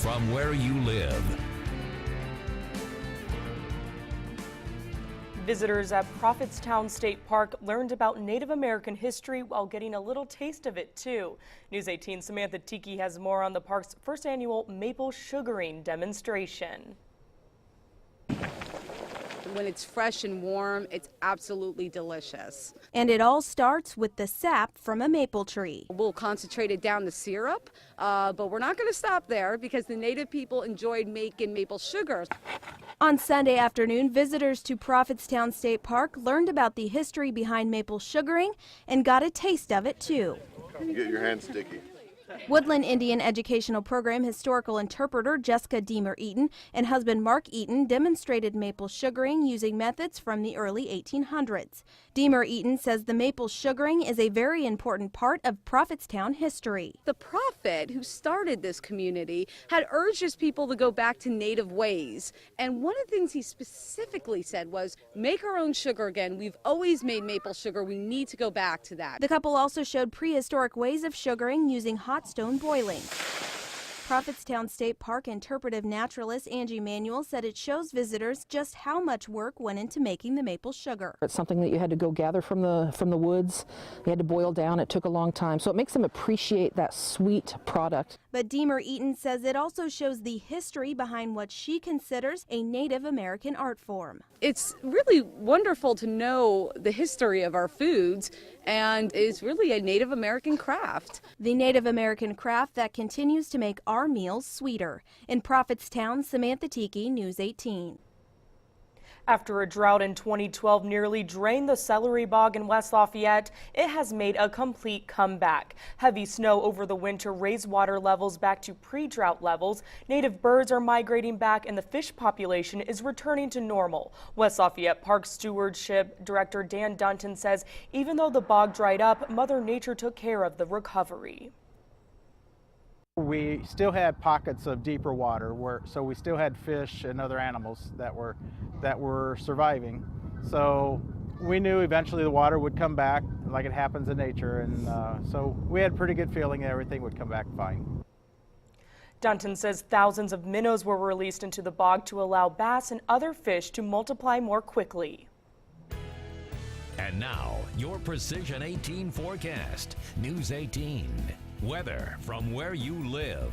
from where you live. Visitors at Prophetstown State Park learned about Native American history while getting a little taste of it too. News 18's Samantha Tiki has more on the park's first annual maple sugaring demonstration. When it's fresh and warm, it's absolutely delicious. And it all starts with the sap from a maple tree. We'll concentrate it down to syrup, but we're not going to stop there because the Native people enjoyed making maple sugar. On Sunday afternoon, visitors to Prophetstown State Park learned about the history behind maple sugaring and got a taste of it too. Get your hands sticky. Woodland Indian Educational Program historical interpreter Jessica Deemer Eaton and husband Mark Eaton demonstrated maple sugaring using methods from the early 1800s. Deemer Eaton says the maple sugaring is a very important part of Prophetstown history. The prophet who started this community had urged his people to go back to native ways. And one of the things he specifically said was, make our own sugar again. We've always made maple sugar. We need to go back to that. The couple also showed prehistoric ways of sugaring using hot stone boiling. Prophetstown State Park interpretive naturalist Angie Manuel said it shows visitors just how much work went into making the maple sugar. It's something that you had to go gather from the woods. You had to boil down. It took a long time. So it makes them appreciate that sweet product. But Deemer Eaton says it also shows the history behind what she considers a Native American art form. It's really wonderful to know the history of our foods, and it's really a Native American craft. The Native American craft that continues to make our meals sweeter. In Prophetstown, Samantha Tiki, News 18. After a drought in 2012 nearly drained the celery bog in West Lafayette, it has made a complete comeback. Heavy snow over the winter raised water levels back to pre-drought levels. Native birds are migrating back and the fish population is returning to normal. West Lafayette Park Stewardship Director Dan Dunton says even though the bog dried up, Mother Nature took care of the recovery. We still had pockets of deeper water, so we still had fish and other animals that were surviving. So we knew eventually the water would come back like it happens in nature, and so we had a pretty good feeling that everything would come back fine. Dunton says thousands of minnows were released into the bog to allow bass and other fish to multiply more quickly. And now, your Precision 18 forecast. News 18. Weather from where you live.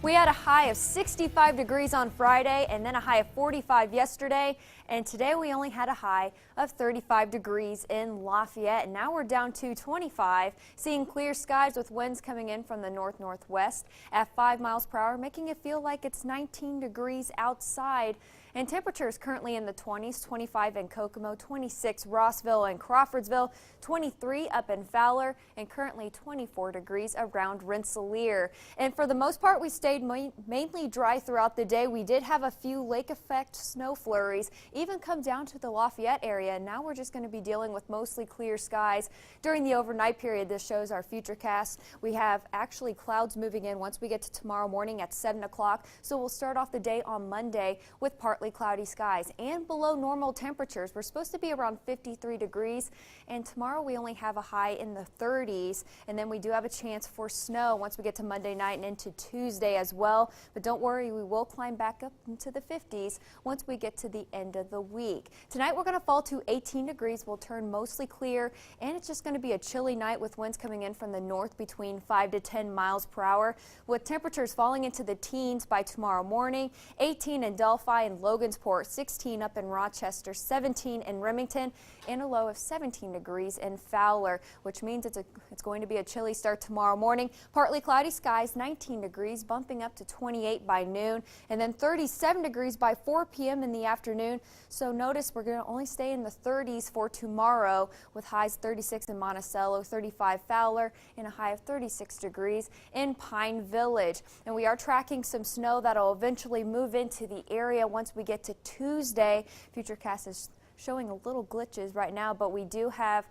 We had a high of 65 degrees on Friday and then a high of 45 yesterday. And today we only had a high of 35 degrees in Lafayette. And now we're down to 25, seeing clear skies with winds coming in from the north-northwest at 5 miles per hour, making it feel like it's 19 degrees outside. And temperatures currently in the 20s, 25 in Kokomo, 26 Rossville and Crawfordsville, 23 up in Fowler, and currently 24 degrees around Rensselaer. And for the most part, we stayed mainly dry throughout the day. We did have a few lake effect snow flurries even come down to the Lafayette area. And now we're just going to be dealing with mostly clear skies during the overnight period. This shows our futurecast. We have actually clouds moving in once we get to tomorrow morning at 7 o'clock. So we'll start off the day on Monday with partly cloudy skies and below normal temperatures. We're supposed to be around 53 degrees, and tomorrow we only have a high in the 30s, and then we do have a chance for snow once we get to Monday night and into Tuesday as well. But don't worry, we will climb back up into the 50s once we get to the end of the week. Tonight we're going to fall to 18 degrees. We'll turn mostly clear, and it's just going to be a chilly night with winds coming in from the north between 5 to 10 miles per hour, with temperatures falling into the teens by tomorrow morning. 18 in Delphi and Logansport, 16 up in Rochester, 17 in Remington, and a low of 17 degrees in Fowler, which means it's going to be a chilly start tomorrow morning. Partly cloudy skies, 19 degrees, bumping up to 28 by noon, and then 37 degrees by 4 p.m. in the afternoon. So notice we're going to only stay in the 30s for tomorrow, with highs 36 in Monticello, 35 Fowler, and a high of 36 degrees in Pine Village. And we are tracking some snow that'll eventually move into the area once we get to Tuesday. Futurecast is showing a little glitches right now, but we do have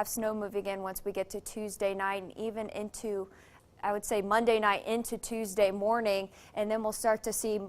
snow moving in once we get to Tuesday night and even into, I would say, Monday night into Tuesday morning, and then we'll start to see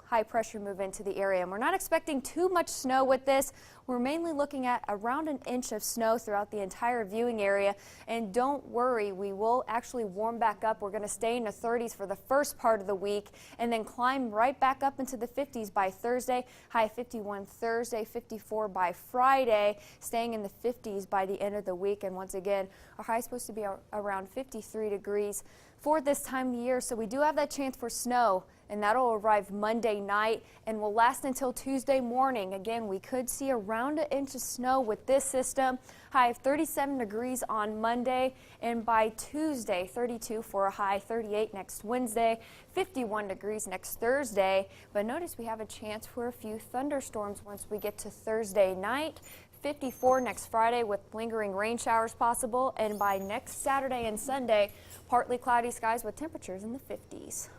high pressure move into the area. And we're not expecting too much snow with this. We're mainly looking at around an inch of snow throughout the entire viewing area. And don't worry, we will actually warm back up. We're going to stay in the 30s for the first part of the week and then climb right back up into the 50s by Thursday. High 51 Thursday, 54 by Friday, staying in the 50s by the end of the week. And once again, our high is supposed to be around 53 degrees for this time of year. So we do have that chance for snow, and that'll arrive Monday night and will last until Tuesday morning. Again, we could see around an inch of snow with this system. High of 37 degrees on Monday, and by Tuesday, 32 for a high, 38 next Wednesday, 51 degrees next Thursday. But notice we have a chance for a few thunderstorms once we get to Thursday night. 54 next Friday with lingering rain showers possible, and by next Saturday and Sunday, partly cloudy skies with temperatures in the 50s.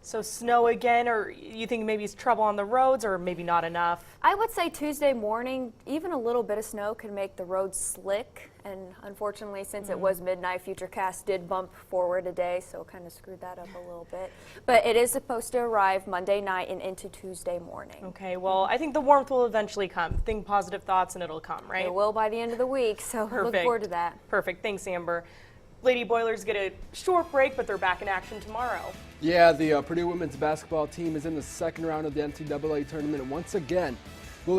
So snow again, or you think maybe it's trouble on the roads, or maybe not enough? I would say Tuesday morning, even a little bit of snow could make the roads slick. And unfortunately, since it was midnight, Futurecast did bump forward a day, so kind of screwed that up a little bit. But it is supposed to arrive Monday night and into Tuesday morning. Okay, well, I think the warmth will eventually come. Think positive thoughts and it'll come, right? It will by the end of the week, so look forward to that. Perfect. Thanks, Amber. Lady Boilers get a short break, but they're back in action tomorrow. Yeah, the Purdue women's basketball team is in the second round of the NCAA tournament once again. We'll